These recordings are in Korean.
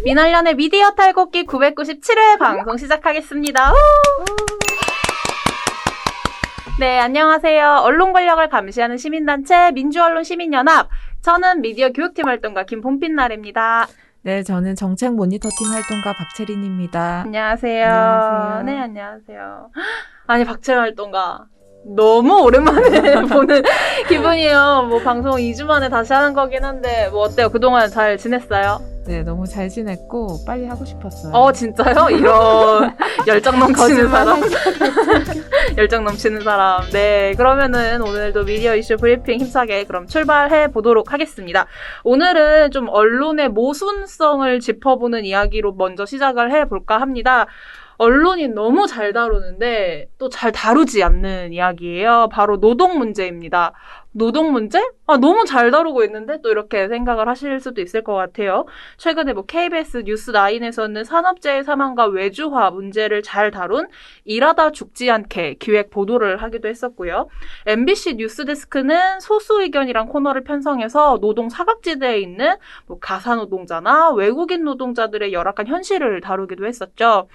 민원련의 미디어 탈곡기 997회 방송 시작하겠습니다. 네, 안녕하세요. 언론 권력을 감시하는 시민단체 민주언론 시민연합. 저는 미디어 교육팀 활동가 김봄빛날입니다. 네, 저는 정책 모니터팀 활동가 박채린입니다. 안녕하세요. 안녕하세요. 네, 안녕하세요. 아니, 박채린 활동가. 너무 오랜만에 보는 기분이에요. 뭐 방송 2주 만에 다시 하는 거긴 한데 뭐 어때요? 그동안 잘 지냈어요? 네, 너무 잘 지냈고 빨리 하고 싶었어요. 진짜요? 이런 열정 넘치는 사람. 열정 넘치는 사람. 네, 그러면은 오늘도 미디어 이슈 브리핑 힘차게 그럼 출발해 보도록 하겠습니다. 오늘은 좀 언론의 모순성을 짚어보는 이야기로 먼저 시작을 해볼까 합니다. 언론이 너무 잘 다루는데 또 잘 다루지 않는 이야기예요. 바로 노동 문제입니다. 노동 문제? 너무 잘 다루고 있는데 또 이렇게 생각을 하실 수도 있을 것 같아요. 최근에 KBS 뉴스9에서는 산업재해 사망과 외주화 문제를 잘 다룬 일하다 죽지 않게 기획 보도를 하기도 했었고요. MBC 뉴스데스크는 소수 의견이란 코너를 편성해서 노동 사각지대에 있는 가사 노동자나 외국인 노동자들의 열악한 현실을 다루기도 했었죠.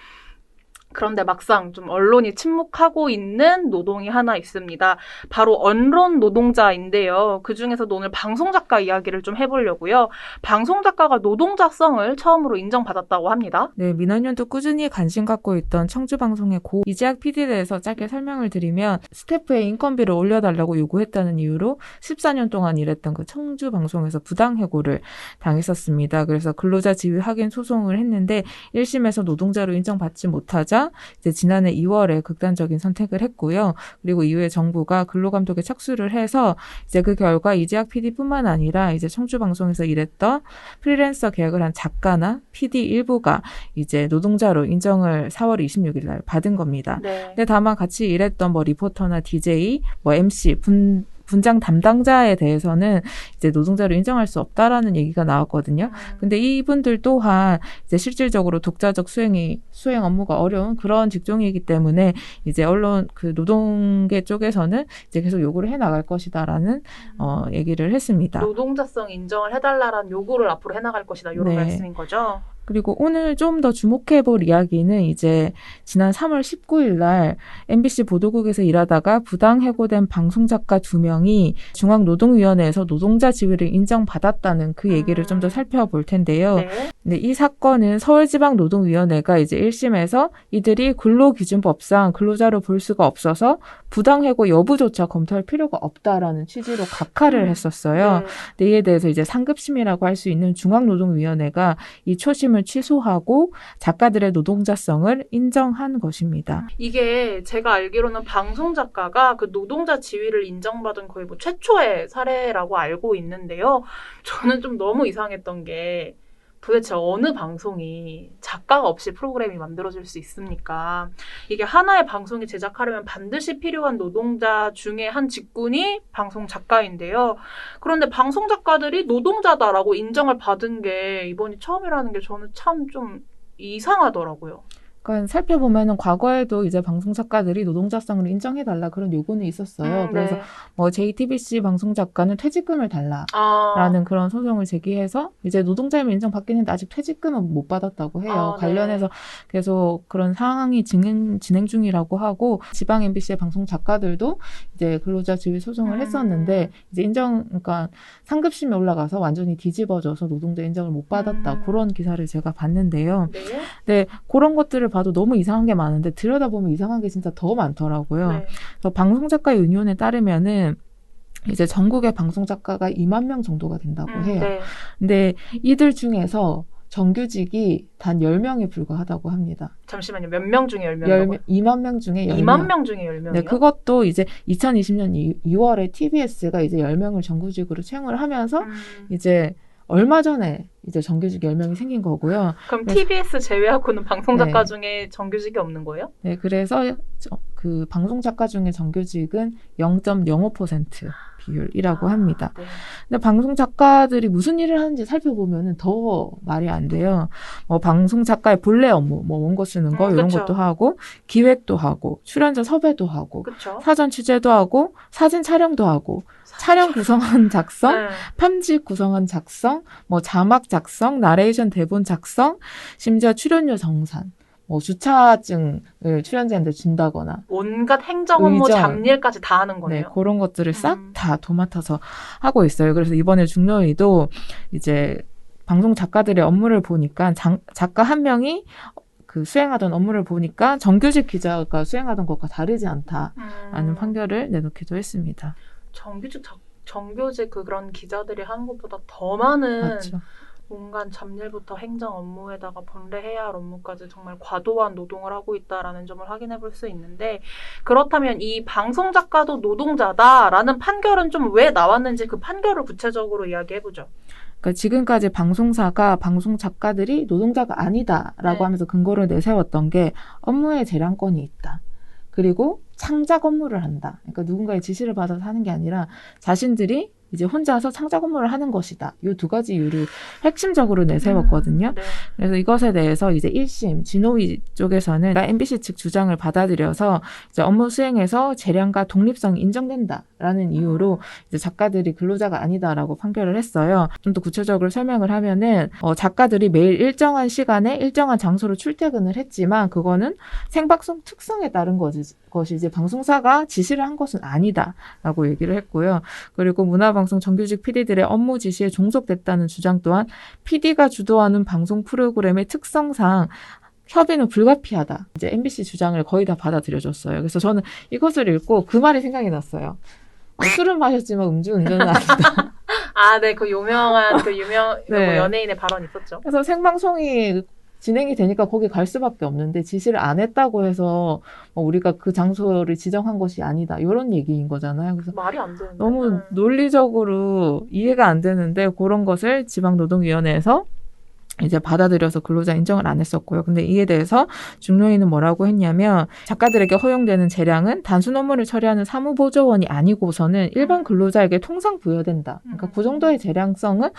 그런데 막상 좀 언론이 침묵하고 있는 노동이 하나 있습니다. 바로 언론 노동자인데요. 그중에서도 오늘 방송작가 이야기를 좀 해보려고요. 방송작가가 노동자성을 처음으로 인정받았다고 합니다. 네, 민원연도 꾸준히 관심 갖고 있던 청주방송의 고 이재학 PD에 대해서 짧게 설명을 드리면 스태프의 인건비를 올려달라고 요구했다는 이유로 14년 동안 일했던 그 청주방송에서 부당해고를 당했었습니다. 그래서 근로자 지위 확인 소송을 했는데 1심에서 노동자로 인정받지 못하자 이제 지난해 2월에 극단적인 선택을 했고요. 그리고 이후에 정부가 근로감독에 착수를 해서 이제 그 결과 이재학 PD뿐만 아니라 이제 청주방송에서 일했던 프리랜서 계약을 한 작가나 PD 일부가 이제 노동자로 인정을 4월 26일 날 받은 겁니다. 네. 근데 다만 같이 일했던 리포터나 DJ, MC, 분장 담당자에 대해서는 이제 노동자로 인정할 수 없다라는 얘기가 나왔거든요. 근데 이분들 또한 이제 실질적으로 독자적 수행 업무가 어려운 그런 직종이기 때문에 이제 언론 노동계 쪽에서는 이제 계속 요구를 해 나갈 것이다라는 얘기를 했습니다. 노동자성 인정을 해달라는 요구를 앞으로 해나갈 것이다. 이런 네. 말씀인 거죠. 그리고 오늘 좀 더 주목해볼 이야기는 이제 지난 3월 19일 날 MBC 보도국에서 일하다가 부당해고된 방송작가 2명이 중앙노동위원회에서 노동자 지위를 인정받았다는 그 얘기를 좀 더 살펴볼 텐데요. 네. 근데 이 사건은 서울지방노동위원회가 이제 1심에서 이들이 근로기준법상 근로자로 볼 수가 없어서 부당해고 여부조차 검토할 필요가 없다라는 취지로 각하를 했었어요. 네. 근데 이에 대해서 이제 상급심이라고 할 수 있는 중앙노동위원회가 이 초심을 취소하고 작가들의 노동자성을 인정한 것입니다. 이게 제가 알기로는 방송작가가 그 노동자 지위를 인정받은 거의 최초의 사례라고 알고 있는데요. 저는 좀 너무 이상했던 게 도대체 어느 방송이 작가가 없이 프로그램이 만들어질 수 있습니까? 이게 하나의 방송이 제작하려면 반드시 필요한 노동자 중에 한 직군이 방송작가인데요. 그런데 방송작가들이 노동자다라고 인정을 받은 게 이번이 처음이라는 게 저는 참 좀 이상하더라고요. 그러니까 살펴보면은 과거에도 이제 방송작가들이 노동자성을 인정해달라 그런 요구는 있었어요. 그래서 네. JTBC 방송작가는 퇴직금을 달라라는 그런 소송을 제기해서 이제 노동자임을 인정받긴 했는데 아직 퇴직금은 못 받았다고 해요. 관련해서 계속 그런 상황이 진행 중이라고 하고 지방 MBC의 방송작가들도 이제 근로자 지위 소송을 했었는데 이제 그러니까 상급심에 올라가서 완전히 뒤집어져서 노동자 인정을 못 받았다 그런 기사를 제가 봤는데요. 네, 그런 것들을 봐도 너무 이상한 게 많은데 들여다보면 이상한 게 진짜 더 많더라고요. 네. 그래서 방송작가 유니온에 따르면은 이제 전국의 방송작가가 2만 명 정도가 된다고 해요. 네. 근데 이들 중에서 정규직이 단 10명에 불과하다고 합니다. 잠시만요. 몇 명 중에 10명이요? 2만 명 중에 10명. 2만 명 중에 10명이요? 네, 그것도 이제 2020년 2월에 TBS가 이제 10명을 정규직으로 채용을 하면서 이제 얼마 전에 이제 정규직 10명이 생긴 거고요. 그럼 TBS 제외하고는 방송 작가 네. 중에 정규직이 없는 거예요? 네, 그래서 그 방송 작가 중에 정규직은 0.05% 비율이라고 합니다. 네. 근데 방송 작가들이 무슨 일을 하는지 살펴보면 더 말이 안 돼요. 방송 작가의 본래 업무, 원고 쓰는 거 이런 그쵸. 것도 하고, 기획도 하고, 출연자 섭외도 하고, 그렇죠. 사전 취재도 하고, 사진 촬영도 하고, 촬영 구성안 작성, 네. 편집 구성안 작성, 자막 작성, 나레이션 대본 작성, 심지어 출연료 정산, 주차증을 출연자한테 준다거나, 온갖 행정 업무 의정. 잡일까지 다 하는 거네요. 네, 그런 것들을 싹 다 도맡아서 하고 있어요. 그래서 이번에 중노위도 이제 방송 작가들의 업무를 보니까 작가 한 명이 그 수행하던 업무를 보니까 정규직 기자가 수행하던 것과 다르지 않다라는 판결을 내놓기도 했습니다. 정규직 그런 기자들이 하는 것보다 더 많은 맞죠. 온갖 잡일부터 행정 업무에다가 본래 해야 할 업무까지 정말 과도한 노동을 하고 있다라는 점을 확인해 볼 수 있는데, 그렇다면 이 방송 작가도 노동자다라는 판결은 좀 왜 나왔는지 그 판결을 구체적으로 이야기해 보죠. 그러니까 지금까지 방송사가 방송 작가들이 노동자가 아니다라고 네. 하면서 근거를 내세웠던 게 업무에 재량권이 있다. 그리고 창작 업무를 한다. 그러니까 누군가의 지시를 받아서 하는 게 아니라 자신들이 이제 혼자서 창작 업무를 하는 것이다. 이 두 가지 이유를 핵심적으로 내세웠거든요. 네. 그래서 이것에 대해서 이제 1심 진호위 쪽에서는 MBC 측 주장을 받아들여서 이제 업무 수행에서 재량과 독립성이 인정된다라는 이유로 이제 작가들이 근로자가 아니다라고 판결을 했어요. 좀 더 구체적으로 설명을 하면은 작가들이 매일 일정한 시간에 일정한 장소로 출퇴근을 했지만 그거는 생방송 특성에 따른 것이 이제 방송사가 지시를 한 것은 아니다라고 얘기를 했고요. 그리고 문화방송 정규직 PD들의 업무 지시에 종속됐다는 주장 또한 PD가 주도하는 방송 프로그램의 특성상 협의는 불가피하다. 이제 MBC 주장을 거의 다 받아들여줬어요. 그래서 저는 이것을 읽고 그 말이 생각이 났어요. 술은 마셨지만 음주운전은 아니다. 네, 그 유명한 네. 연예인의 발언이 있었죠. 그래서 생방송이 진행이 되니까 거기 갈 수밖에 없는데 지시를 안 했다고 해서 우리가 그 장소를 지정한 것이 아니다. 이런 얘기인 거잖아요. 그래서 말이 안 되는데. 너무 논리적으로 이해가 안 되는데 그런 것을 지방노동위원회에서 이제 받아들여서 근로자 인정을 안 했었고요. 근데 이에 대해서 중노위는 뭐라고 했냐면 작가들에게 허용되는 재량은 단순 업무를 처리하는 사무보조원이 아니고서는 일반 근로자에게 통상 부여된다. 그러니까 그 정도의 재량성은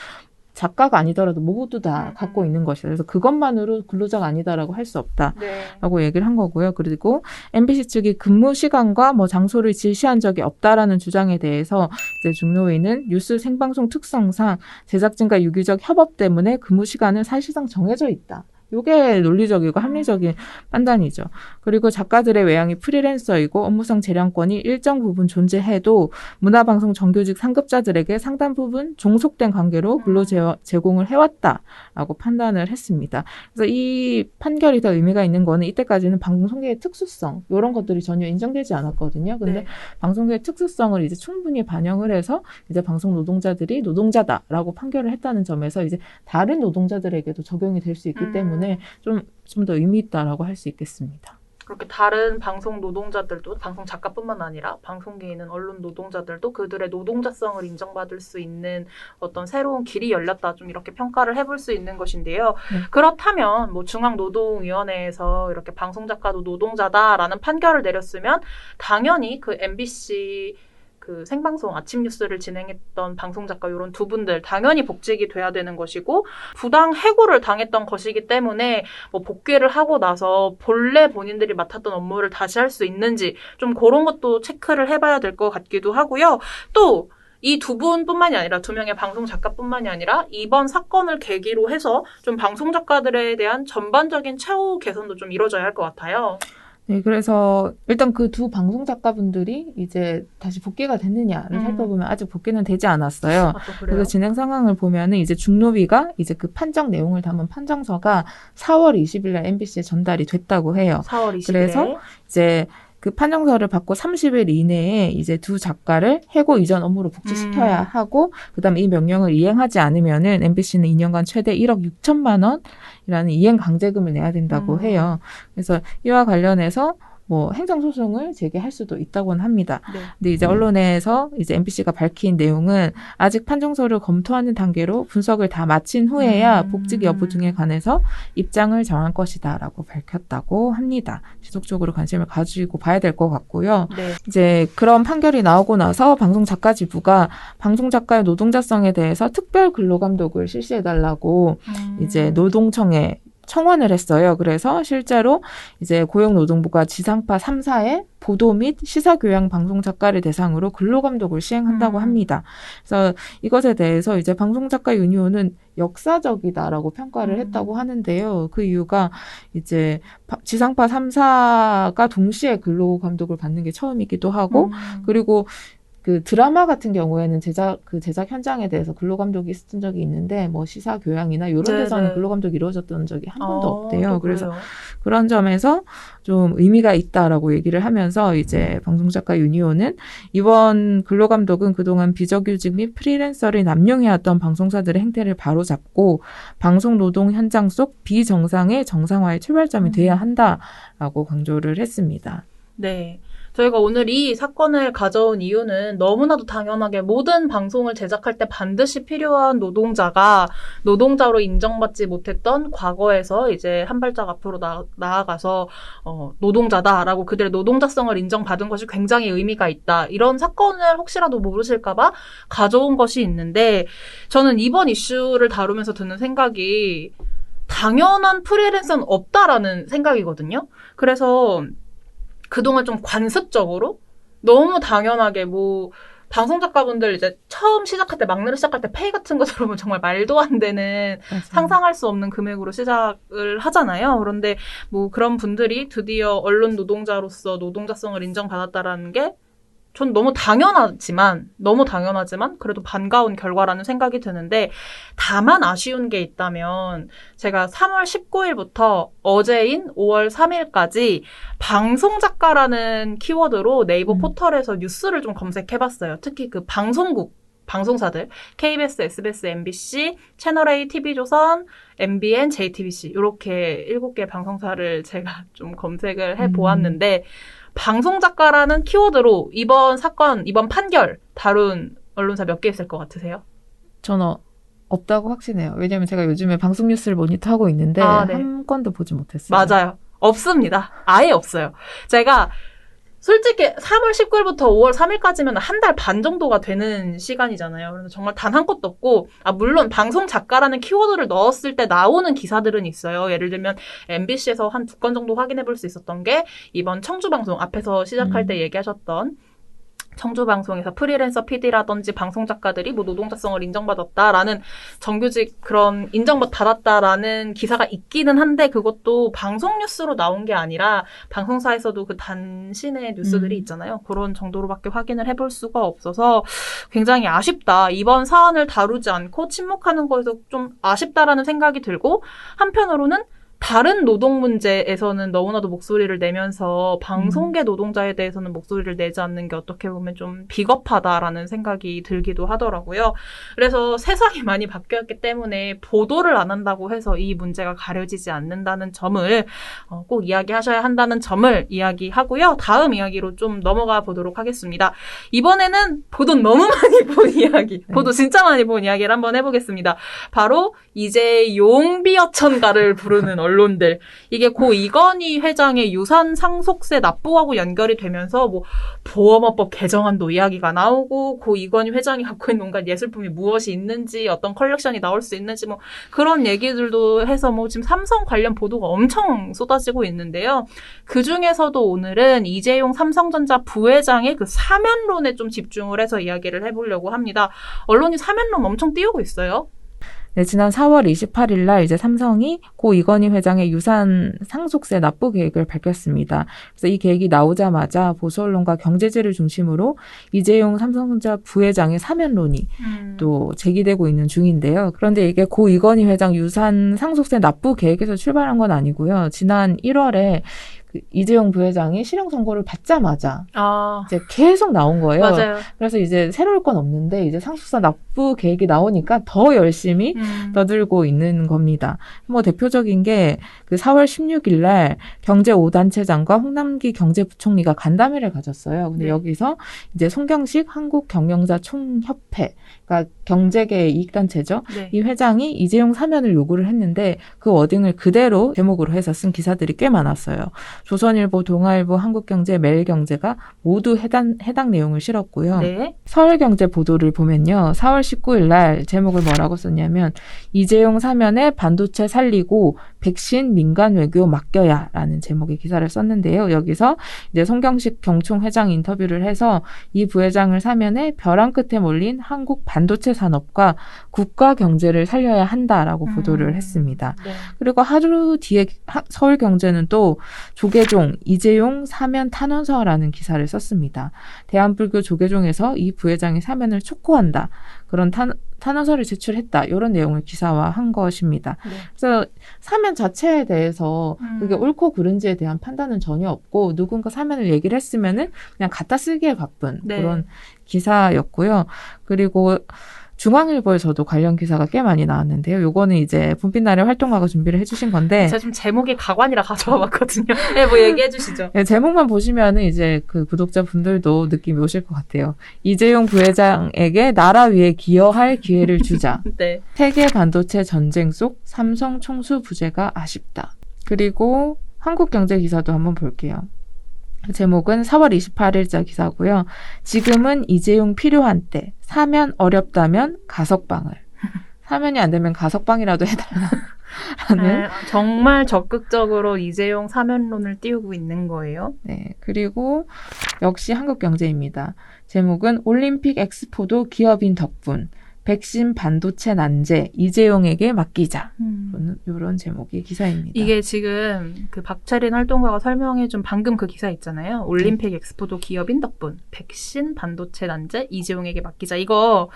작가가 아니더라도 모두 다 갖고 있는 것이다. 그래서 그것만으로 근로자가 아니다라고 할 수 없다라고 얘기를 한 거고요. 그리고 MBC 측이 근무 시간과 장소를 지시한 적이 없다라는 주장에 대해서 이제 중노위는 뉴스 생방송 특성상 제작진과 유기적 협업 때문에 근무 시간은 사실상 정해져 있다. 이게 논리적이고 합리적인 판단이죠. 그리고 작가들의 외양이 프리랜서이고 업무상 재량권이 일정 부분 존재해도 문화방송 정규직 상급자들에게 상당 부분 종속된 관계로 근로 제공을 해왔다라고 판단을 했습니다. 그래서 이 판결이 더 의미가 있는 거는 이때까지는 방송계의 특수성 이런 것들이 전혀 인정되지 않았거든요. 근데 네. 방송계의 특수성을 이제 충분히 반영을 해서 이제 방송 노동자들이 노동자다라고 판결을 했다는 점에서 이제 다른 노동자들에게도 적용이 될 수 있기 때문에 좀 더 의미 있다라고 할 수 있겠습니다. 그렇게 다른 방송 노동자들도, 방송 작가뿐만 아니라 방송계에 있는 언론 노동자들도 그들의 노동자성을 인정받을 수 있는 어떤 새로운 길이 열렸다, 좀 이렇게 평가를 해볼 수 있는 것인데요. 그렇다면 중앙노동위원회에서 이렇게 방송 작가도 노동자다라는 판결을 내렸으면 당연히 그 MBC 그 생방송 아침 뉴스를 진행했던 방송 작가 이런 두 분들 당연히 복직이 돼야 되는 것이고, 부당 해고를 당했던 것이기 때문에 복귀를 하고 나서 본래 본인들이 맡았던 업무를 다시 할 수 있는지 좀 그런 것도 체크를 해봐야 될 것 같기도 하고요. 또 이 두 분뿐만이 아니라, 두 명의 방송 작가뿐만이 아니라 이번 사건을 계기로 해서 좀 방송 작가들에 대한 전반적인 처우 개선도 좀 이루어져야 할 것 같아요. 네, 그래서 일단 그 두 방송 작가분들이 이제 다시 복귀가 됐느냐를 살펴보면 아직 복귀는 되지 않았어요. 그래서 진행 상황을 보면은 이제 중노위가 이제 그 판정 내용을 담은 판정서가 4월 20일 날 MBC에 전달이 됐다고 해요. 4월 20일에. 그래서 이제 그 판정서를 받고 30일 이내에 이제 두 작가를 해고 이전 업무로 복직시켜야 하고, 그다음에 이 명령을 이행하지 않으면은 MBC는 2년간 최대 1억 6천만 원이라는 이행 강제금을 내야 된다고 해요. 그래서 이와 관련해서 뭐 행정소송을 제기할 수도 있다고는 합니다. 네. 근데 이제 언론에서 이제 MBC가 밝힌 내용은 아직 판정서를 검토하는 단계로 분석을 다 마친 후에야 복직 여부 등에 관해서 입장을 정할 것이다라고 밝혔다고 합니다. 지속적으로 관심을 가지고 봐야 될 것 같고요. 네. 이제 그런 판결이 나오고 나서 방송작가지부가 방송작가의 노동자성에 대해서 특별 근로감독을 실시해달라고 이제 노동청에 청원을 했어요. 그래서 실제로 이제 고용노동부가 지상파 3사의 보도 및 시사교양 방송작가를 대상으로 근로감독을 시행한다고 합니다. 그래서 이것에 대해서 이제 방송작가 유니온은 역사적이다라고 평가를 했다고 하는데요. 그 이유가 이제 지상파 3사가 동시에 근로감독을 받는 게 처음이기도 하고 그리고 그 드라마 같은 경우에는 제작 현장에 대해서 근로감독이 있었던 적이 있는데 뭐 시사 교양이나 이런 데서는 근로감독이 이루어졌던 적이 한 번도 없대요. 그래서 그런 점에서 좀 의미가 있다라고 얘기를 하면서 이제 방송작가 유니온은 이번 근로감독은 그동안 비정규직 및 프리랜서를 남용해왔던 방송사들의 행태를 바로잡고 방송노동 현장 속 비정상의 정상화의 출발점이 돼야 한다라고 강조를 했습니다. 네. 저희가 오늘 이 사건을 가져온 이유는 너무나도 당연하게 모든 방송을 제작할 때 반드시 필요한 노동자가 노동자로 인정받지 못했던 과거에서 이제 한 발짝 앞으로 나아가서 노동자다라고 그들의 노동자성을 인정받은 것이 굉장히 의미가 있다. 이런 사건을 혹시라도 모르실까봐 가져온 것이 있는데 저는 이번 이슈를 다루면서 드는 생각이 당연한 프리랜서는 없다라는 생각이거든요. 그래서 그동안 좀 관습적으로 너무 당연하게 뭐 방송작가분들 이제 처음 시작할 때 막내로 시작할 때 페이 같은 거 들어보면 정말 말도 안 되는 맞아요. 상상할 수 없는 금액으로 시작을 하잖아요. 그런데 뭐 그런 분들이 드디어 언론 노동자로서 노동자성을 인정받았다라는 게 전 너무 당연하지만 그래도 반가운 결과라는 생각이 드는데 다만 아쉬운 게 있다면 제가 3월 19일부터 어제인 5월 3일까지 방송작가라는 키워드로 네이버 포털에서 뉴스를 좀 검색해봤어요. 특히 그 방송사들 KBS, SBS, MBC, 채널A, TV조선, MBN, JTBC 이렇게 7개 방송사를 제가 좀 검색을 해보았는데 방송작가라는 키워드로 이번 사건, 이번 판결 다룬 언론사 몇 개 있을 것 같으세요? 저는 없다고 확신해요. 왜냐하면 제가 요즘에 방송 뉴스를 모니터하고 있는데 네. 한 건도 보지 못했어요. 맞아요. 없습니다. 아예 없어요. 제가 솔직히 3월 19일부터 5월 3일까지면 한 달 반 정도가 되는 시간이잖아요. 그래서 정말 단 한 것도 없고, 물론 방송 작가라는 키워드를 넣었을 때 나오는 기사들은 있어요. 예를 들면 MBC에서 한 2건 정도 확인해 볼 수 있었던 게 이번 청주방송 앞에서 시작할 때 얘기하셨던 청주방송에서 프리랜서 PD라든지 방송작가들이 뭐 노동자성을 인정받았다라는 정규직 그런 인정받았다라는 기사가 있기는 한데 그것도 방송 뉴스로 나온 게 아니라 방송사에서도 그 단신의 뉴스들이 있잖아요. 그런 정도로밖에 확인을 해볼 수가 없어서 굉장히 아쉽다. 이번 사안을 다루지 않고 침묵하는 거에서 좀 아쉽다라는 생각이 들고 한편으로는 다른 노동 문제에서는 너무나도 목소리를 내면서 방송계 노동자에 대해서는 목소리를 내지 않는 게 어떻게 보면 좀 비겁하다라는 생각이 들기도 하더라고요. 그래서 세상이 많이 바뀌었기 때문에 보도를 안 한다고 해서 이 문제가 가려지지 않는다는 점을 꼭 이야기하셔야 한다는 점을 이야기하고요. 다음 이야기로 좀 넘어가 보도록 하겠습니다. 이번에는 보도 너무 많이 본 이야기, 보도 진짜 많이 본 이야기를 한번 해보겠습니다. 바로 이제 용비어천가를 부르는 언론들. 이게 고 이건희 회장의 유산 상속세 납부하고 연결이 되면서 뭐 보험업법 개정안도 이야기가 나오고 고 이건희 회장이 갖고 있는 온갖 예술품이 무엇이 있는지 어떤 컬렉션이 나올 수 있는지 뭐 그런 얘기들도 해서 뭐 지금 삼성 관련 보도가 엄청 쏟아지고 있는데요. 그중에서도 오늘은 이재용 삼성전자 부회장의 그 사면론에 좀 집중을 해서 이야기를 해보려고 합니다. 언론이 사면론 엄청 띄우고 있어요. 네, 지난 4월 28일 날 이제 삼성이 고 이건희 회장의 유산 상속세 납부 계획을 밝혔습니다. 그래서 이 계획이 나오자마자 보수 언론과 경제지를 중심으로 이재용 삼성전자 부회장의 사면론이 또 제기되고 있는 중인데요. 그런데 이게 고 이건희 회장 유산 상속세 납부 계획에서 출발한 건 아니고요. 지난 1월에 그 이재용 부회장이 실형 선고를 받자마자 아, 이제 계속 나온 거예요. 맞아요. 그래서 이제 새로울 건 없는데 이제 상속세 납부 계획이 나오니까 더 열심히 떠들고 있는 겁니다. 뭐 대표적인 게 그 4월 16일 날 경제 5단체장과 홍남기 경제부총리가 간담회를 가졌어요. 근데 네. 여기서 이제 송경식 한국경영자 총협회, 그러니까 경제계의 이익단체죠. 네. 이 회장이 이재용 사면을 요구를 했는데 그 워딩을 그대로 제목으로 해서 쓴 기사들이 꽤 많았어요. 조선일보, 동아일보, 한국경제, 매일경제가 모두 해당 내용을 실었고요. 네. 서울경제 보도를 보면요. 4월 19일 날 제목을 뭐라고 썼냐면 이재용 사면에 반도체 살리고 백신 민간 외교 맡겨야 라는 제목의 기사를 썼는데요. 여기서 이제 송경식 경총 회장 인터뷰를 해서 이 부회장을 사면에 벼랑 끝에 몰린 한국 반도체 산업과 국가 경제를 살려야 한다라고 보도를 했습니다. 네. 그리고 하루 뒤에 서울경제는 또 조계종, 이재용 사면 탄원서라는 기사를 썼습니다. 대한불교 조계종에서 이 부회장의 사면을 촉구한다. 그런 탄원서를 제출했다. 이런 내용을 기사화한 것입니다. 네. 그래서 사면 자체에 대해서 그게 옳고 그른지에 대한 판단은 전혀 없고 누군가 사면을 얘기를 했으면은 그냥 갖다 쓰기에 바쁜 네. 그런 기사였고요. 그리고 중앙일보에서도 관련 기사가 꽤 많이 나왔는데요. 요거는 이제 분빛날의 활동가가 준비를 해주신 건데. 제가 좀 제목이 가관이라 가져와 봤거든요. 네, 뭐 얘기해 주시죠. 네, 제목만 보시면은 이제 그 구독자분들도 느낌이 오실 것 같아요. 이재용 부회장에게 나라 위에 기여할 기회를 주자. 네. 세계 반도체 전쟁 속 삼성 총수 부재가 아쉽다. 그리고 한국경제 기사도 한번 볼게요. 제목은 4월 28일자 기사고요. 지금은 이재용 필요한 때. 사면 어렵다면 가석방을. 사면이 안 되면 가석방이라도 해달라. 네, 정말 적극적으로 이재용 사면론을 띄우고 있는 거예요. 네. 그리고 역시 한국경제입니다. 제목은 올림픽 엑스포도 기업인 덕분. 백신 반도체 난제 이재용에게 맡기자. 이런 제목의 기사입니다. 이게 지금 그 박채린 활동가가 설명해준 방금 그 기사 있잖아요. 올림픽 엑스포도 기업인 덕분. 백신 반도체 난제 이재용에게 맡기자. 이거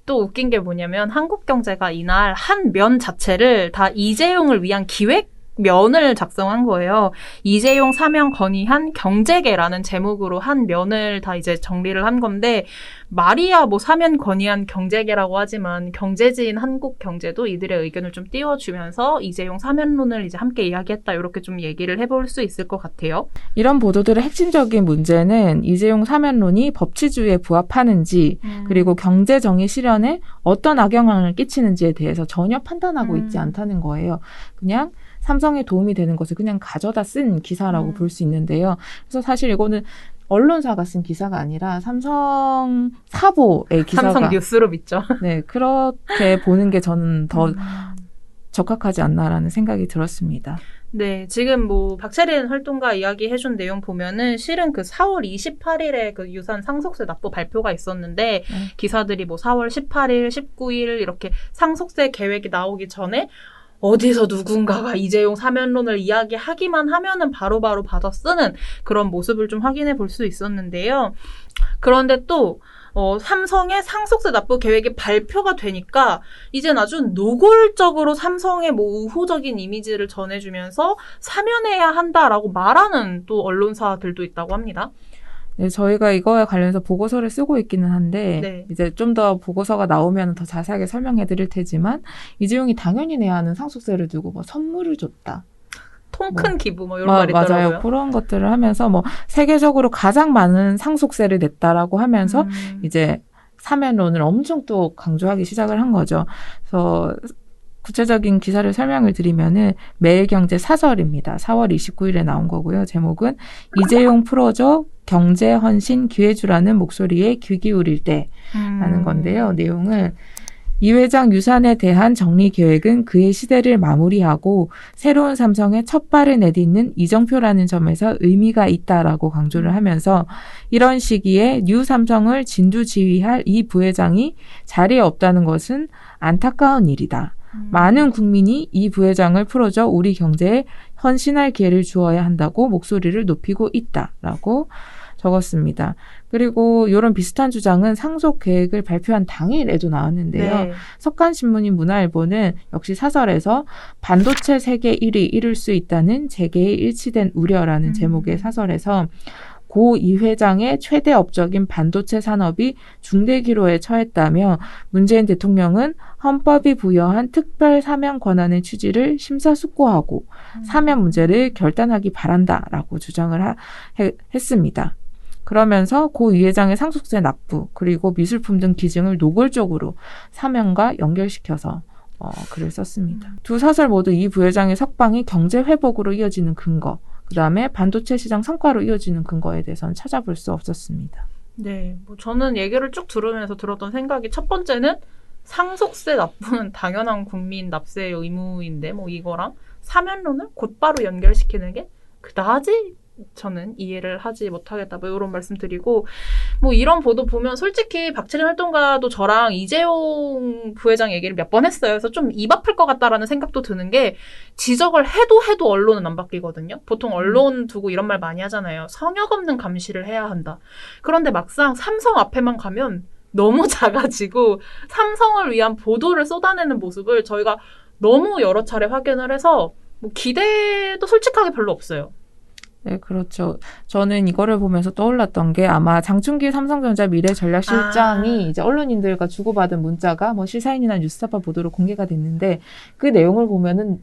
또 웃긴 게 뭐냐면 한국경제가 이날 한 면 자체를 다 이재용을 위한 기획 면을 작성한 거예요. 이재용 사면 건의한 경제계라는 제목으로 한 면을 다 이제 정리를 한 건데 말이야 뭐 사면 건의한 경제계라고 하지만 경제지인 한국경제도 이들의 의견을 좀 띄워주면서 이재용 사면론을 이제 함께 이야기했다 이렇게 좀 얘기를 해볼 수 있을 것 같아요. 이런 보도들의 핵심적인 문제는 이재용 사면론이 법치주의에 부합하는지 그리고 경제정의 실현에 어떤 악영향을 끼치는지에 대해서 전혀 판단하고 있지 않다는 거예요. 그냥 삼성에 도움이 되는 것을 그냥 가져다 쓴 기사라고 볼 수 있는데요. 그래서 사실 이거는 언론사가 쓴 기사가 아니라 삼성 사보의 기사가. 삼성 뉴스로 믿죠. 네, 그렇게 보는 게 저는 더 적합하지 않나라는 생각이 들었습니다. 네, 지금 뭐 박채린 활동가 이야기해준 내용 보면은 실은 그 4월 28일에 그 유산 상속세 납부 발표가 있었는데 기사들이 뭐 4월 18일, 19일 이렇게 상속세 계획이 나오기 전에 어디서 누군가가 이재용 사면론을 이야기하기만 하면은 바로바로 받아 쓰는 그런 모습을 좀 확인해 볼 수 있었는데요. 그런데 또 삼성의 상속세 납부 계획이 발표가 되니까 이젠 아주 노골적으로 삼성의 뭐 우호적인 이미지를 전해주면서 사면해야 한다라고 말하는 또 언론사들도 있다고 합니다. 네, 저희가 이거에 관련해서 보고서를 쓰고 있기는 한데 네. 이제 좀 더 보고서가 나오면 더 자세하게 설명해 드릴 테지만 이재용이 당연히 내야 하는 상속세를 두고 뭐 선물을 줬다. 통 큰 기부 뭐 이런 말이 있더라고요. 맞아요. 그런 것들을 하면서 뭐 세계적으로 가장 많은 상속세를 냈다라고 하면서 이제 사면론을 엄청 또 강조하기 시작을 한 거죠. 그래서 구체적인 기사를 설명을 드리면은 매일경제 사설입니다. 4월 29일에 나온 거고요. 제목은 이재용 풀어줘 경제 헌신 기회주라는 목소리에 귀 기울일 때라는 건데요. 내용을 이 회장 유산에 대한 정리 계획은 그의 시대를 마무리하고 새로운 삼성의 첫 발을 내딛는 이정표라는 점에서 의미가 있다라고 강조를 하면서 이런 시기에 뉴 삼성을 진두지휘할 이 부회장이 자리에 없다는 것은 안타까운 일이다. 많은 국민이 이 부회장을 풀어줘 우리 경제에 헌신할 기회를 주어야 한다고 목소리를 높이고 있다라고 적었습니다. 그리고 이런 비슷한 주장은 상속 계획을 발표한 당일에도 나왔는데요. 네. 석간신문인 문화일보는 역시 사설에서 반도체 세계 1위 이룰 수 있다는 재계의 일치된 우려라는 제목의 사설에서 고 이 회장의 최대 업적인 반도체 산업이 중대 기로에 처했다며 문재인 대통령은 헌법이 부여한 특별 사면 권한의 취지를 심사숙고하고 사면 문제를 결단하기 바란다라고 주장을 했습니다. 그러면서 고 이 회장의 상속세 납부 그리고 미술품 등 기증을 노골적으로 사면과 연결시켜서 글을 썼습니다. 두 사설 모두 이 부회장의 석방이 경제 회복으로 이어지는 근거, 그 다음에 반도체 시장 성과로 이어지는 근거에 대해서는 찾아볼 수 없었습니다. 네, 뭐 저는 얘기를 쭉 들으면서 들었던 생각이 첫 번째는 상속세 납부는 당연한 국민 납세 의무인데 뭐 이거랑 사면론을 곧바로 연결시키는 게 그다지 저는 이해를 하지 못하겠다. 뭐 이런 말씀 드리고 뭐 이런 보도 보면 솔직히 박채린 활동가도 저랑 이재용 부회장 얘기를 몇 번 했어요. 그래서 좀 입 아플 것 같다라는 생각도 드는 게 지적을 해도 언론은 안 바뀌거든요. 보통 언론 두고 이런 말 많이 하잖아요. 성역 없는 감시를 해야 한다. 그런데 막상 삼성 앞에만 가면 너무 작아지고 삼성을 위한 보도를 쏟아내는 모습을 저희가 너무 여러 차례 확인을 해서 뭐 기대도 솔직하게 별로 없어요. 네, 그렇죠. 저는 이거를 보면서 떠올랐던 게 아마 장충기 삼성전자 미래전략실장이 이제 언론인들과 주고받은 문자가 뭐 시사인이나 뉴스타파 보도로 공개가 됐는데 그 내용을 보면은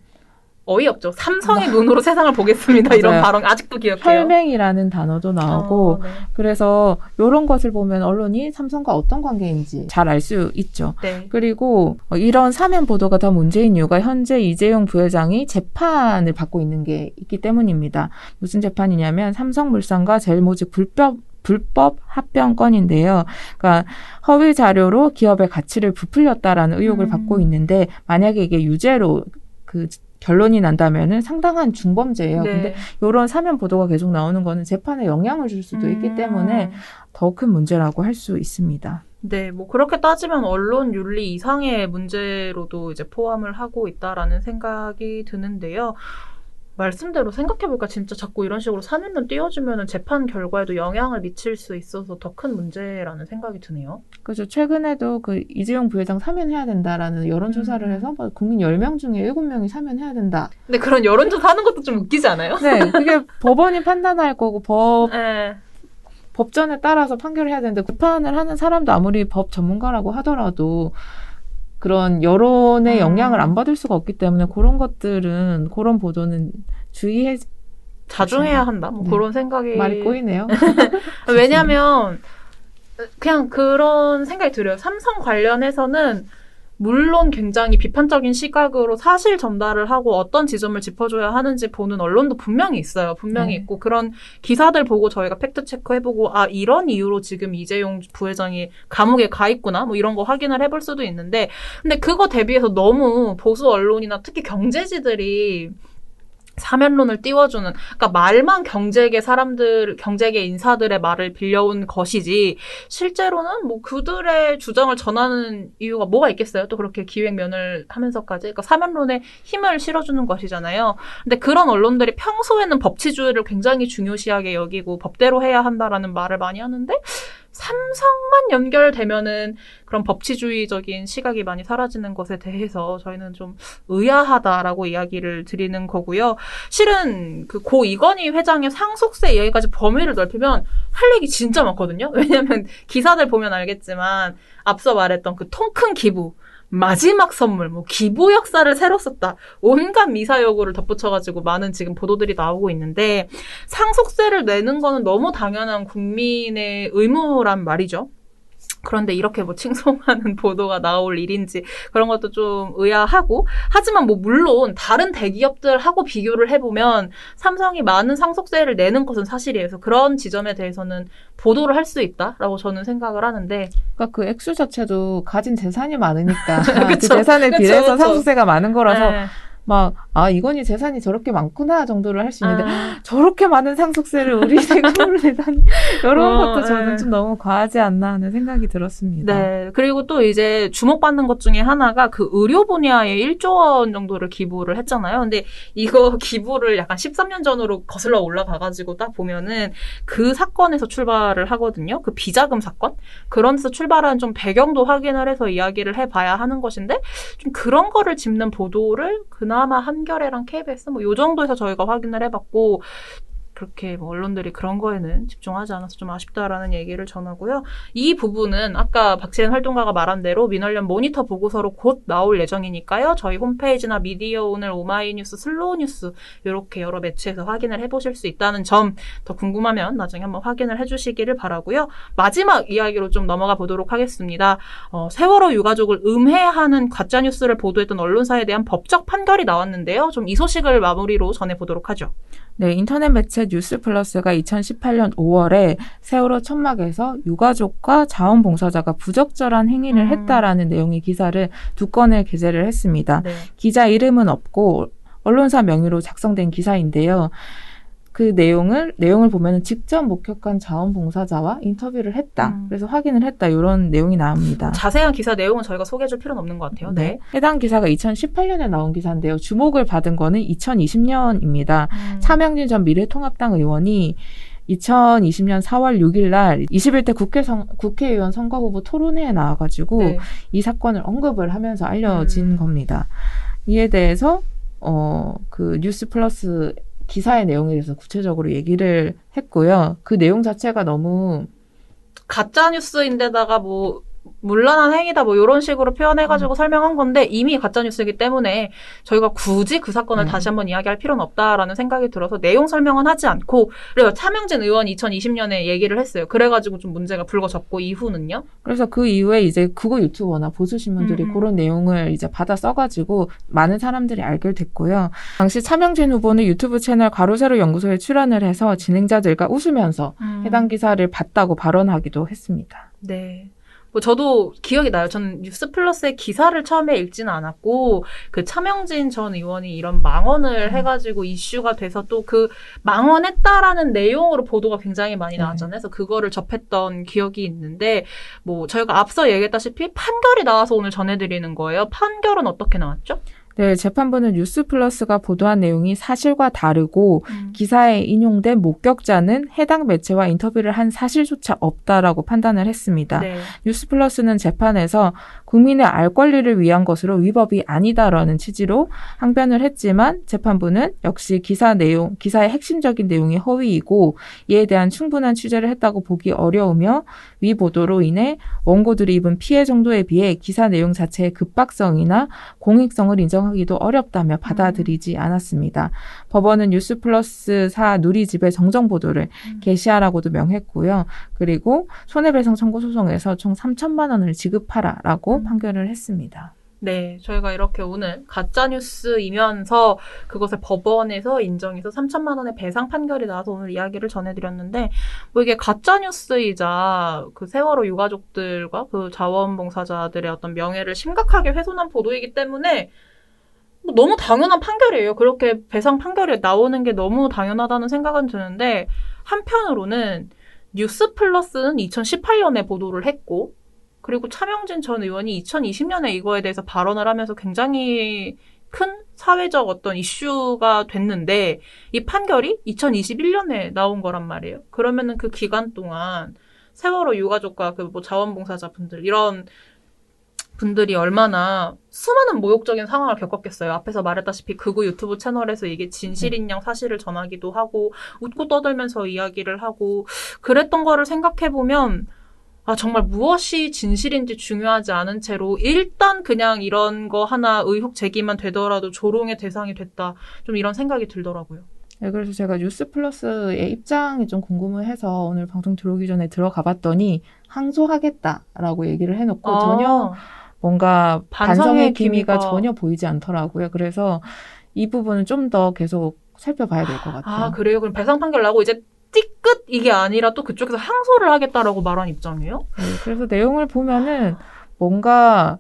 어이없죠. 삼성의 눈으로 세상을 보겠습니다. 맞아요. 이런 발언 아직도 기억해요. 혈맹이라는 단어도 나오고 네. 그래서 이런 것을 보면 언론이 삼성과 어떤 관계인지 잘 알 수 있죠. 네. 그리고 이런 사면 보도가 더 문제인 이유가 현재 이재용 부회장이 재판을 받고 있는 게 있기 때문입니다. 무슨 재판이냐면 삼성물산과 제일모직 불법 합병 건인데요. 그러니까 허위 자료로 기업의 가치를 부풀렸다라는 의혹을 받고 있는데 만약에 이게 유죄로 결론이 난다면은 상당한 중범죄예요. 네. 근데 이런 사면 보도가 계속 나오는 거는 재판에 영향을 줄 수도 있기 때문에 더 큰 문제라고 할 수 있습니다. 네, 뭐 그렇게 따지면 언론 윤리 이상의 문제로도 이제 포함을 하고 있다라는 생각이 드는데요. 말씀대로 생각해보니까 진짜 자꾸 이런 식으로 사면론 띄워주면 재판 결과에도 영향을 미칠 수 있어서 더 큰 문제라는 생각이 드네요. 그렇죠. 최근에도 이재용 부회장 사면해야 된다라는 여론조사를 해서 국민 10명 중에 7명이 사면해야 된다. 근데 그런 여론조사 하는 것도 좀 웃기지 않아요? 네, 그게 법원이 판단할 거고 네. 법전에 따라서 판결해야 되는데 재판을 하는 사람도 아무리 법 전문가라고 하더라도 그런 여론의 영향을 안 받을 수가 없기 때문에 그런 보도는 자중해야 한다. 뭐 네. 그런 생각이 말이 꼬이네요. 왜냐하면 그냥 그런 생각이 들어요. 삼성 관련해서는 물론 굉장히 비판적인 시각으로 사실 전달을 하고 어떤 지점을 짚어줘야 하는지 보는 언론도 분명히 있어요. 분명히 네. 있고 그런 기사들 보고 저희가 팩트 체크해보고 이런 이유로 지금 이재용 부회장이 감옥에 가 있구나 뭐 이런 거 확인을 해볼 수도 있는데 근데 그거 대비해서 너무 보수 언론이나 특히 경제지들이 사면론을 띄워주는, 그러니까 말만 경제계 인사들의 말을 빌려온 것이지, 실제로는 뭐 그들의 주장을 전하는 이유가 뭐가 있겠어요? 또 그렇게 기획면을 하면서까지. 그러니까 사면론에 힘을 실어주는 것이잖아요. 근데 그런 언론들이 평소에는 법치주의를 굉장히 중요시하게 여기고 법대로 해야 한다라는 말을 많이 하는데, 삼성만 연결되면은 그런 법치주의적인 시각이 많이 사라지는 것에 대해서 저희는 좀 의아하다라고 이야기를 드리는 거고요. 실은 고 이건희 회장의 상속세 여기까지 범위를 넓히면 할 얘기 진짜 많거든요. 왜냐면 기사들 보면 알겠지만 앞서 말했던 통 큰 기부, 마지막 선물, 기부 역사를 새로 썼다. 온갖 미사여구를 덧붙여가지고 많은 지금 보도들이 나오고 있는데 상속세를 내는 거는 너무 당연한 국민의 의무란 말이죠. 그런데 이렇게 칭송하는 보도가 나올 일인지 그런 것도 좀 의아하고 하지만 물론 다른 대기업들하고 비교를 해보면 삼성이 많은 상속세를 내는 것은 사실이에요. 그래서 그런 지점에 대해서는 보도를 할 수 있다라고 저는 생각을 하는데 그러니까 그 액수 자체도 가진 재산이 많으니까 그쵸, 그 재산에 비례해서 상속세가 많은 거라서 네. 이건희 재산이 저렇게 많구나 정도를 할 수 있는데 저렇게 많은 상속세를 우리 세금으로 내다니 이런 것도 저는 좀 너무 과하지 않나 하는 생각이 들었습니다. 네. 그리고 또 이제 주목받는 것 중에 하나가 그 의료 분야에 1조 원 정도를 기부를 했잖아요. 근데 이거 기부를 약간 13년 전으로 거슬러 올라가가지고 딱 보면은 그 사건에서 출발을 하거든요. 그 비자금 사건? 그런 데서 출발한 좀 배경도 확인을 해서 이야기를 해봐야 하는 것인데 좀 그런 거를 짚는 보도를 그나마 한겨레랑 KBS 요 정도에서 저희가 확인을 해봤고 그렇게 언론들이 그런 거에는 집중하지 않아서 좀 아쉽다라는 얘기를 전하고요. 이 부분은 아까 박지은 활동가가 말한 대로 민원련 모니터 보고서로 곧 나올 예정이니까요. 저희 홈페이지나 미디어오늘, 오마이뉴스, 슬로우뉴스 이렇게 여러 매체에서 확인을 해보실 수 있다는 점 더 궁금하면 나중에 한번 확인을 해주시기를 바라고요. 마지막 이야기로 좀 넘어가 보도록 하겠습니다. 세월호 유가족을 음해하는 가짜뉴스를 보도했던 언론사에 대한 법적 판결이 나왔는데요. 좀 이 소식을 마무리로 전해보도록 하죠. 네, 인터넷 매체 뉴스플러스가 2018년 5월에 세월호 천막에서 유가족과 자원봉사자가 부적절한 행위를 했다라는 내용의 기사를 2건을 게재를 했습니다. 네. 기자 이름은 없고 언론사 명의로 작성된 기사인데요. 그 내용을 보면은 직접 목격한 자원봉사자와 인터뷰를 했다. 그래서 확인을 했다. 이런 내용이 나옵니다. 자세한 기사 내용은 저희가 소개해줄 필요는 없는 것 같아요. 네. 해당 기사가 2018년에 나온 기사인데요. 주목을 받은 거는 2020년입니다. 차명진 전 미래통합당 의원이 2020년 4월 6일 날 21대 국회의원 선거 후보 토론회에 나와가지고 네. 이 사건을 언급을 하면서 알려진 겁니다. 이에 대해서 그 뉴스플러스 기사의 내용에 대해서 구체적으로 얘기를 했고요. 그 내용 자체가 너무 가짜 뉴스인데다가 문란한 행위다 이런 식으로 표현해가지고 설명한 건데 이미 가짜 뉴스이기 때문에 저희가 굳이 그 사건을 다시 한번 이야기할 필요는 없다라는 생각이 들어서 내용 설명은 하지 않고 그리고 차명진 의원이 2020년에 얘기를 했어요. 그래가지고 좀 문제가 불거졌고 이후는요. 그래서 그 이후에 이제 국어 유튜버나 보수 신문들이 그런 내용을 이제 받아 써가지고 많은 사람들이 알게 됐고요. 당시 차명진 후보는 유튜브 채널 가로세로 연구소에 출연을 해서 진행자들과 웃으면서 해당 기사를 봤다고 발언하기도 했습니다. 네. 저도 기억이 나요. 저는 뉴스플러스의 기사를 처음에 읽지는 않았고 그 차명진 전 의원이 이런 망언을 해가지고 이슈가 돼서 또 그 망언했다라는 내용으로 보도가 굉장히 많이 나왔잖아요. 그래서 그거를 접했던 기억이 있는데 저희가 앞서 얘기했다시피 판결이 나와서 오늘 전해드리는 거예요. 판결은 어떻게 나왔죠? 네, 재판부는 뉴스플러스가 보도한 내용이 사실과 다르고 기사에 인용된 목격자는 해당 매체와 인터뷰를 한 사실조차 없다라고 판단을 했습니다. 네. 뉴스플러스는 재판에서 국민의 알 권리를 위한 것으로 위법이 아니다라는 취지로 항변을 했지만 재판부는 역시 기사의 핵심적인 내용이 허위이고 이에 대한 충분한 취재를 했다고 보기 어려우며 위 보도로 인해 원고들이 입은 피해 정도에 비해 기사 내용 자체의 급박성이나 공익성을 인정하기도 어렵다며 받아들이지 않았습니다. 법원은 뉴스플러스사 누리집의 정정 보도를 게시하라고도 명했고요. 그리고 손해배상 청구 소송에서 총 3천만 원을 지급하라라고 판결을 했습니다. 네, 저희가 이렇게 오늘 가짜뉴스이면서 그것을 법원에서 인정해서 3천만 원의 배상 판결이 나와서 오늘 이야기를 전해드렸는데 이게 가짜뉴스이자 그 세월호 유가족들과 그 자원봉사자들의 어떤 명예를 심각하게 훼손한 보도이기 때문에 너무 당연한 판결이에요. 그렇게 배상 판결이 나오는 게 너무 당연하다는 생각은 드는데 한편으로는 뉴스플러스는 2018년에 보도를 했고 그리고 차명진 전 의원이 2020년에 이거에 대해서 발언을 하면서 굉장히 큰 사회적 어떤 이슈가 됐는데 이 판결이 2021년에 나온 거란 말이에요. 그러면은 그 기간 동안 세월호 유가족과 그 자원봉사자분들 이런 분들이 얼마나 수많은 모욕적인 상황을 겪었겠어요. 앞에서 말했다시피 극우 유튜브 채널에서 이게 진실인 양 사실을 전하기도 하고 웃고 떠들면서 이야기를 하고 그랬던 거를 생각해보면 정말 무엇이 진실인지 중요하지 않은 채로 일단 그냥 이런 거 하나 의혹 제기만 되더라도 조롱의 대상이 됐다. 좀 이런 생각이 들더라고요. 네, 그래서 제가 뉴스플러스의 입장이 좀 궁금해서 오늘 방송 들어오기 전에 들어가 봤더니 항소하겠다라고 얘기를 해놓고 전혀 뭔가 반성의 기미가 전혀 보이지 않더라고요. 그래서 이 부분은 좀 더 계속 살펴봐야 될 것 같아요. 그래요? 그럼 배상 판결 나고 이제 띠끝 이게 아니라 또 그쪽에서 항소를 하겠다라고 말한 입장이에요? 네, 그래서 내용을 보면은 뭔가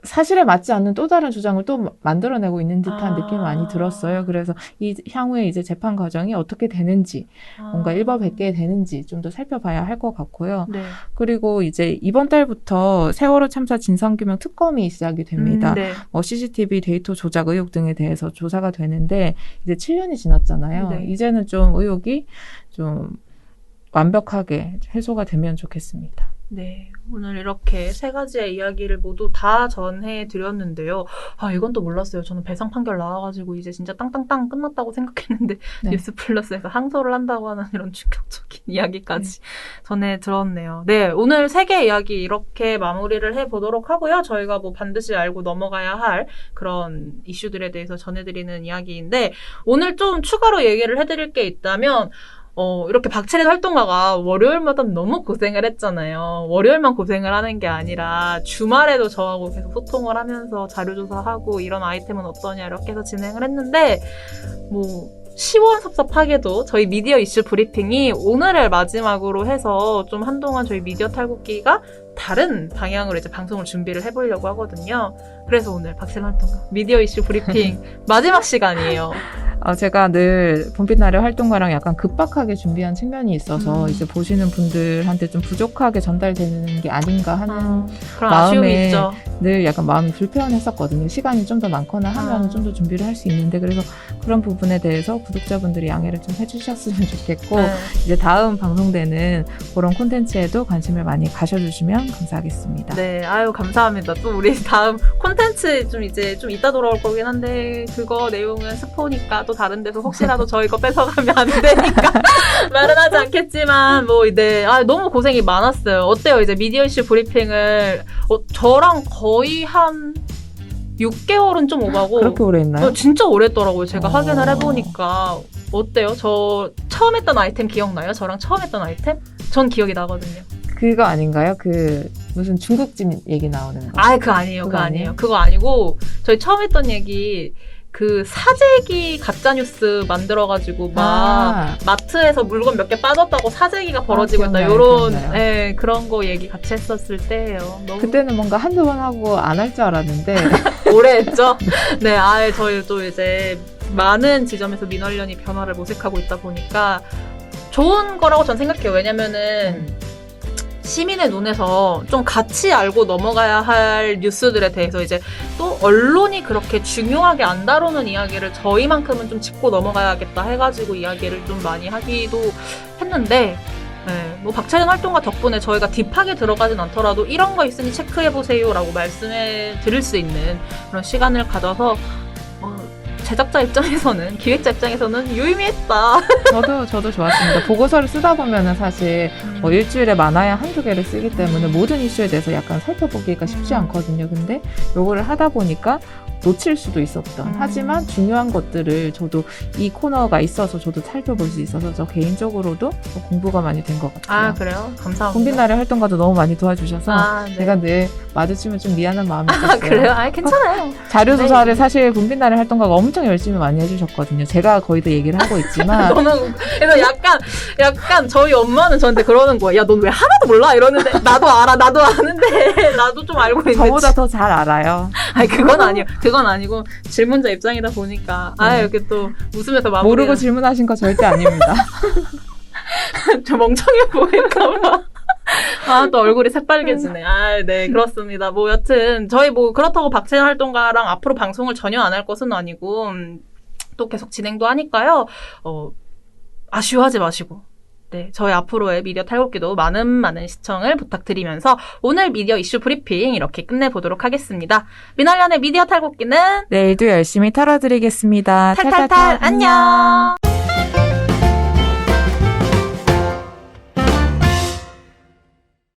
사실에 맞지 않는 또 다른 주장을 또 만들어내고 있는 듯한 아. 느낌이 많이 들었어요. 그래서 이 향후에 이제 재판 과정이 어떻게 되는지, 뭔가 일법백계에 되는지 좀 더 살펴봐야 할 것 같고요. 네. 그리고 이제 이번 달부터 세월호 참사 진상규명 특검이 시작이 됩니다. 네. CCTV 데이터 조작 의혹 등에 대해서 조사가 되는데 이제 7년이 지났잖아요. 네. 이제는 좀 의혹이 좀 완벽하게 해소가 되면 좋겠습니다. 네, 오늘 이렇게 세 가지의 이야기를 모두 다 전해드렸는데요. 아, 이건 또 몰랐어요. 저는 배상 판결 나와가지고 이제 진짜 땅땅땅 끝났다고 생각했는데 네. 뉴스플러스에서 항소를 한다고 하는 이런 충격적인 이야기까지 전해들었네요. 네, 오늘 세 개의 이야기 이렇게 마무리를 해보도록 하고요. 저희가 뭐 반드시 알고 넘어가야 할 그런 이슈들에 대해서 전해드리는 이야기인데 오늘 좀 추가로 얘기를 해드릴 게 있다면 이렇게 박채린 활동가가 월요일마다 너무 고생을 했잖아요. 월요일만 고생을 하는 게 아니라 주말에도 저하고 계속 소통을 하면서 자료조사하고 이런 아이템은 어떠냐 이렇게 해서 진행을 했는데 시원섭섭하게도 저희 미디어 이슈 브리핑이 오늘을 마지막으로 해서 좀 한동안 저희 미디어 탈곡기가 다른 방향으로 이제 방송을 준비를 해보려고 하거든요. 그래서 오늘 박채린 활동가 미디어 이슈 브리핑 마지막 시간이에요. 제가 늘 봄빛날의 활동가랑 약간 급박하게 준비한 측면이 있어서 이제 보시는 분들한테 좀 부족하게 전달되는 게 아닌가 하는 그런 아쉬움이 마음에 있죠. 늘 약간 마음이 불편했었거든요. 시간이 좀 더 많거나 하면 좀 더 준비를 할 수 있는데 그래서 그런 부분에 대해서 구독자분들이 양해를 좀 해주셨으면 좋겠고 이제 다음 방송되는 그런 콘텐츠에도 관심을 많이 가셔주시면 감사하겠습니다. 네, 아유 감사합니다. 또 우리 다음 콘텐츠 좀 이따 돌아올 거긴 한데 그거 내용은 스포니까 또 다른 데서 혹시라도 저희 거 뺏어가면 안 되니까 말은 하지 않겠지만 너무 고생이 많았어요. 어때요? 이제 미디어 이슈 브리핑을 저랑 거의 한 6개월은 좀 오가고 그렇게 오래 했나요? 진짜 오래 했더라고요. 제가 확인을 해보니까 어때요? 저 처음 했던 아이템 기억나요? 저랑 처음 했던 아이템? 전 기억이 나거든요. 그거 아닌가요? 무슨 중국집 얘기 나오는 거. 그거 아니에요. 그거 아니고 저희 처음 했던 얘기 사재기 가짜뉴스 만들어가지고 마트에서 물건 몇 개 빠졌다고 사재기가 벌어지고 있다. 요런 그런 거 얘기 같이 했었을 때예요. 그때는 뭔가 한두 번 하고 안 할 줄 알았는데 오래 했죠. 네, 저희 또 이제 많은 지점에서 민원련이 변화를 모색하고 있다 보니까 좋은 거라고 전 생각해요. 왜냐면은 시민의 눈에서 좀 같이 알고 넘어가야 할 뉴스들에 대해서 이제 또 언론이 그렇게 중요하게 안 다루는 이야기를 저희만큼은 좀 짚고 넘어가야겠다 해가지고 이야기를 좀 많이 하기도 했는데 박채린 활동가 덕분에 저희가 딥하게 들어가진 않더라도 이런 거 있으니 체크해보세요라고 말씀해 드릴 수 있는 그런 시간을 가져서 제작자 입장에서는 기획자 입장에서는 유의미했다. 저도 좋았습니다. 보고서를 쓰다 보면은 사실 일주일에 많아야 한두 개를 쓰기 때문에 모든 이슈에 대해서 약간 살펴보기가 쉽지 않거든요. 근데 요거를 하다 보니까 놓칠 수도 있었던 하지만 중요한 것들을 저도 이 코너가 있어서 저도 살펴볼 수 있어서 저 개인적으로도 공부가 많이 된 것 같아요. 그래요? 감사합니다. 봄빛날의 활동가도 너무 많이 도와주셔서 제가 늘 마주치면 좀 미안한 마음이 있었어요. 그래요? 괜찮아요. 자료 조사를 사실 봄빛날의 활동가가 엄청 열심히 많이 해주셨거든요. 제가 거의 다 얘기를 하고 있지만 그래서 약간 저희 엄마는 저한테 그러는 거예요. 야, 넌 왜 하나도 몰라? 이러는데 나도 알아. 나도 아는데 나도 좀 알고 있는데 저보다 더 잘 알아요. 그건 아니고 질문자 입장이다 보니까 이렇게 또 웃으면서 마무리 모르고 질문하신 거 절대 아닙니다. 저 멍청해 보일까 봐. 또 얼굴이 새빨개지네. 네, 그렇습니다. 여튼 저희 그렇다고 박채린 활동가랑 앞으로 방송을 전혀 안 할 것은 아니고 또 계속 진행도 하니까요. 아쉬워하지 마시고 네, 저희 앞으로의 미디어 탈곡기도 많은 시청을 부탁드리면서 오늘 미디어 이슈 브리핑 이렇게 끝내보도록 하겠습니다. 민활련의 미디어 탈곡기는 내일도 열심히 털어드리겠습니다. 탈탈탈 안녕.